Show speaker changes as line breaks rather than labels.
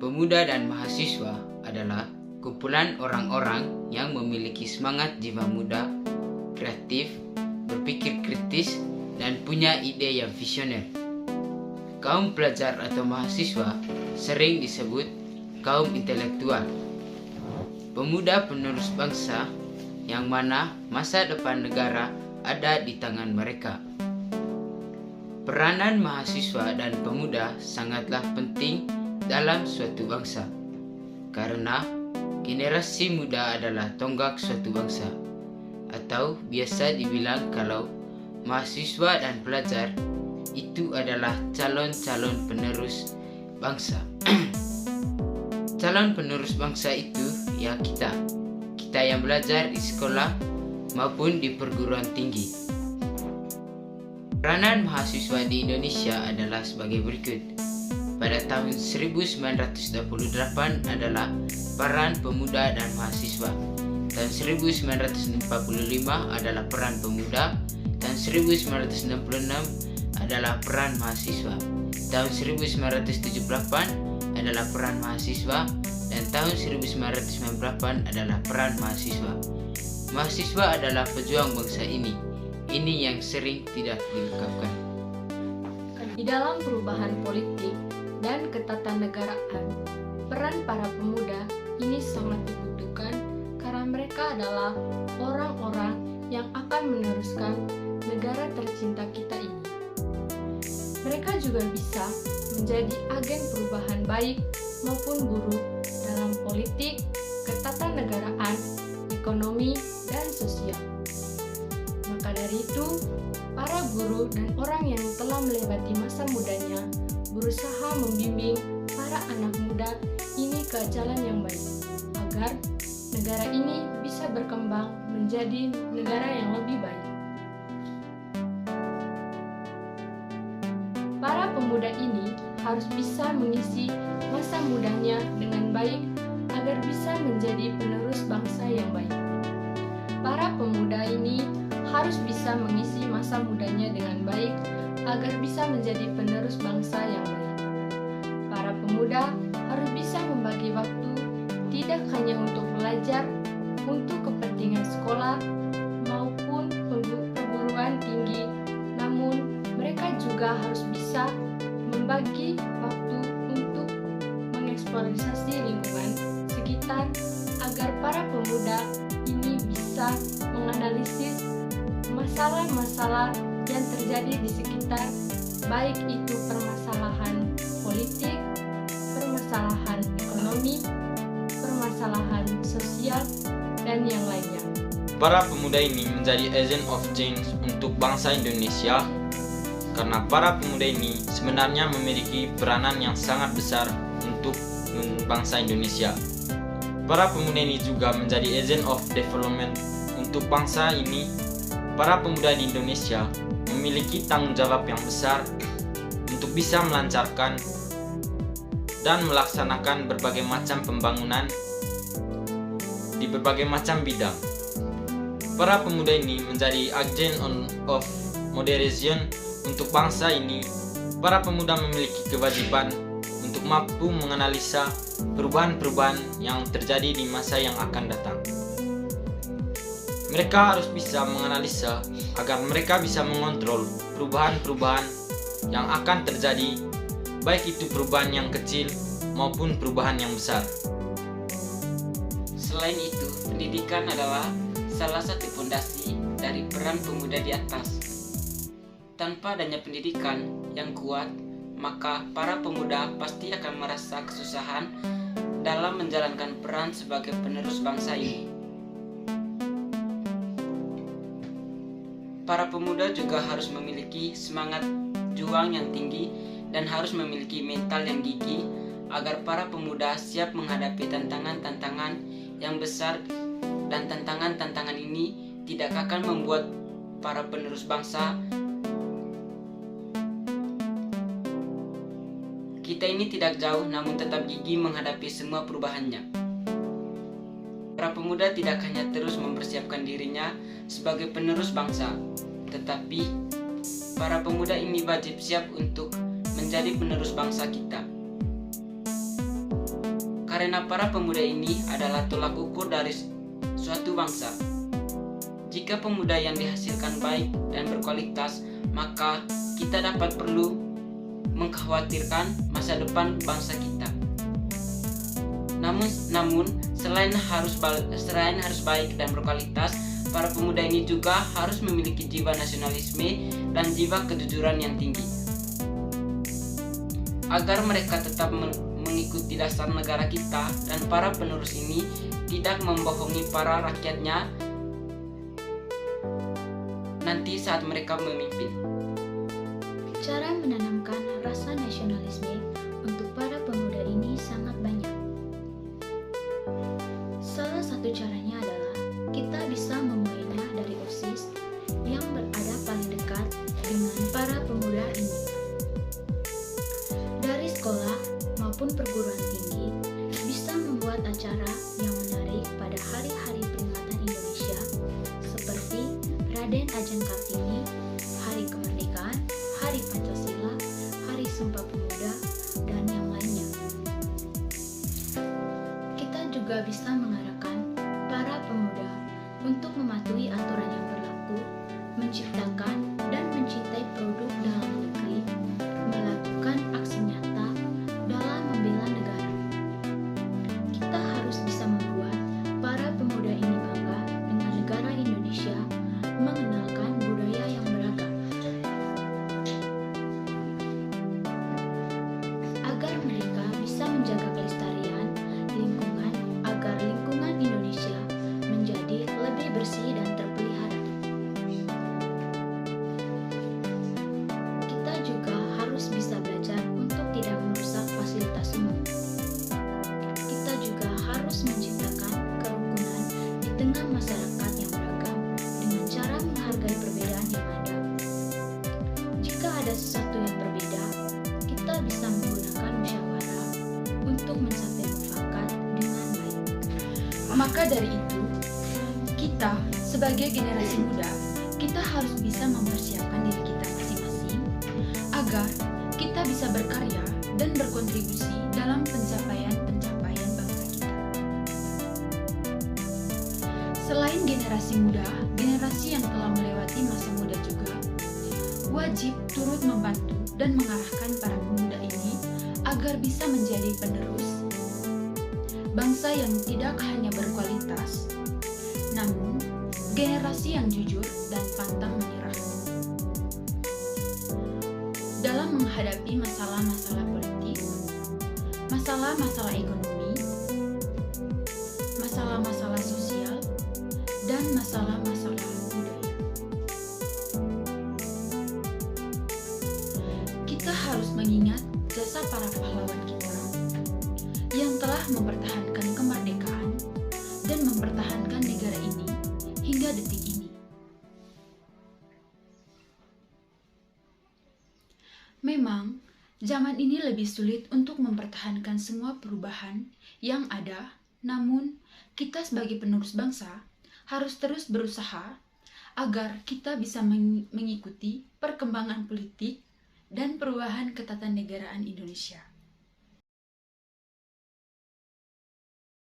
Pemuda dan mahasiswa adalah kumpulan orang-orang yang memiliki semangat jiwa muda, kreatif, berpikir kritis, dan punya ide yang visioner. Kaum pelajar atau mahasiswa sering disebut kaum intelektual. Pemuda penerus bangsa yang mana masa depan negara ada di tangan mereka. Peranan mahasiswa dan pemuda sangatlah penting dalam suatu bangsa, karena generasi muda adalah tonggak suatu bangsa, atau biasa dibilang kalau mahasiswa dan pelajar itu adalah calon-calon penerus bangsa. Calon penerus bangsa itu ya kita yang belajar di sekolah maupun di perguruan tinggi. Peranan mahasiswa di Indonesia adalah sebagai berikut. Pada tahun 1928 adalah peran pemuda dan mahasiswa. Tahun 1945 adalah peran pemuda. Tahun 1966 adalah peran mahasiswa. Tahun 1978 adalah peran mahasiswa. Dan tahun 1998 adalah peran mahasiswa. Mahasiswa adalah pejuang bangsa ini. Ini yang sering tidak diungkapkan.
Di dalam perubahan politik dan ketatanegaraan, peran para pemuda ini sangat dibutuhkan karena mereka adalah orang-orang yang akan meneruskan negara tercinta kita ini. Mereka juga bisa menjadi agen perubahan baik maupun buruk dalam politik, ketatanegaraan, ekonomi, dan sosial. Maka dari itu, para guru dan orang yang telah melewati masa mudanya berusaha membimbing para anak muda ini ke jalan yang baik, agar negara ini bisa berkembang menjadi negara yang lebih baik. Para pemuda ini harus bisa mengisi masa mudanya dengan baik agar bisa menjadi penerus bangsa yang baik. Para pemuda ini harus bisa mengisi masa mudanya dengan baik agar bisa menjadi penerus bangsa yang baik. Para pemuda harus bisa membagi waktu tidak hanya untuk belajar, untuk kepentingan sekolah maupun perguruan tinggi, namun mereka juga harus bisa membagi waktu untuk mengeksplorasi lingkungan sekitar agar para pemuda ini bisa menganalisis masalah-masalah yang terjadi di sekitar, baik itu permasalahan politik, permasalahan ekonomi, permasalahan sosial, dan yang lainnya.
Para pemuda ini menjadi agent of change untuk bangsa Indonesia karena para pemuda ini sebenarnya memiliki peranan yang sangat besar untuk bangsa Indonesia. Para pemuda ini juga menjadi agent of development untuk bangsa ini. Para pemuda di Indonesia memiliki tanggung jawab yang besar untuk bisa melancarkan dan melaksanakan berbagai macam pembangunan di berbagai macam bidang. Para pemuda ini menjadi agent of moderation untuk bangsa ini. Para pemuda memiliki kewajiban untuk mampu menganalisa perubahan-perubahan yang terjadi di masa yang akan datang. Mereka harus bisa menganalisa agar mereka bisa mengontrol perubahan-perubahan yang akan terjadi, baik itu perubahan yang kecil maupun perubahan yang besar.
Selain itu, pendidikan adalah salah satu fondasi dari peran pemuda di atas. Tanpa adanya pendidikan yang kuat, maka para pemuda pasti akan merasa kesusahan dalam menjalankan peran sebagai penerus bangsa ini. Para pemuda juga harus memiliki semangat juang yang tinggi dan harus memiliki mental yang gigih agar para pemuda siap menghadapi tantangan-tantangan yang besar, dan tantangan-tantangan ini tidak akan membuat para penerus bangsa kita ini tidak jauh, namun tetap gigih menghadapi semua perubahannya. Para pemuda tidak hanya terus mempersiapkan dirinya sebagai penerus bangsa, tetapi para pemuda ini wajib siap untuk menjadi penerus bangsa kita. karena para pemuda ini adalah tolak ukur dari suatu bangsa. Jika pemuda yang dihasilkan baik dan berkualitas, maka kita dapat perlu mengkhawatirkan masa depan bangsa kita. Namun selain harus baik dan berkualitas, para pemuda ini juga harus memiliki jiwa nasionalisme dan jiwa kejujuran yang tinggi. Agar mereka tetap mengikuti dasar negara kita dan para penerus ini tidak membohongi para rakyatnya nanti saat mereka memimpin.
Cara menanamkan rasa nasionalisme untuk para pemuda ini sangat banyak. Salah satu caranya adalah kita bisa memulainya dari OSIS yang berada paling dekat dengan para pemuda ini. Dari sekolah maupun perguruan tinggi bisa membuat acara yang menarik pada hari-hari peringatan Indonesia seperti Raden Ajeng Kartini, Hari Kemerdekaan, Hari Pancasila, Hari Sumpah Pemuda, dan yang lainnya. Kita juga bisa mengarahkan para pemuda untuk mematuhi aturan yang berlaku, menciptakan dan mencintai produk dalam negeri, melakukan aksi nyata dalam membela negara. Kita harus bisa membuat para pemuda ini bangga dengan negara Indonesia, mengenalkan budaya yang beragam, agar mereka bisa menjaga kelestarian lingkungan, agar lingkungan Indonesia menjadi lebih bersih dan terpelihara. Kita juga harus bisa belajar untuk tidak merusak fasilitas umum. Kita juga harus menciptakan kerukunan di tengah masyarakat yang beragam dengan cara menghargai perbedaan yang ada. Jika ada sesuatu yang berbeda, kita bisa menggunakan musyawarah untuk mencapai mufakat dengan baik.
Maka dari itu, kita sebagai generasi muda, kita harus bisa mempersiapkan diri kita masing-masing agar kita bisa berkarya dan berkontribusi dalam pencapaian-pencapaian bangsa kita. Selain generasi muda, generasi yang telah melewati masa muda juga wajib turut membantu dan mengarahkan para pemuda ini agar bisa menjadi penerus bangsa yang tidak hanya berkualitas, namun generasi yang jujur dan pantang menyerah. Dalam menghadapi masalah-masalah politik, masalah-masalah ekonomi, masalah-masalah sosial, dan masalah-masalah budaya. Kita harus mengingat jasa para pahlawan kita yang telah mempertahankan kemerdekaan dan mempertahankan negara ini hingga detik ini. Memang, zaman ini lebih sulit untuk mempertahankan semua perubahan yang ada, namun kita sebagai penerus bangsa harus terus berusaha agar kita bisa mengikuti perkembangan politik dan perubahan ketatanegaraan Indonesia.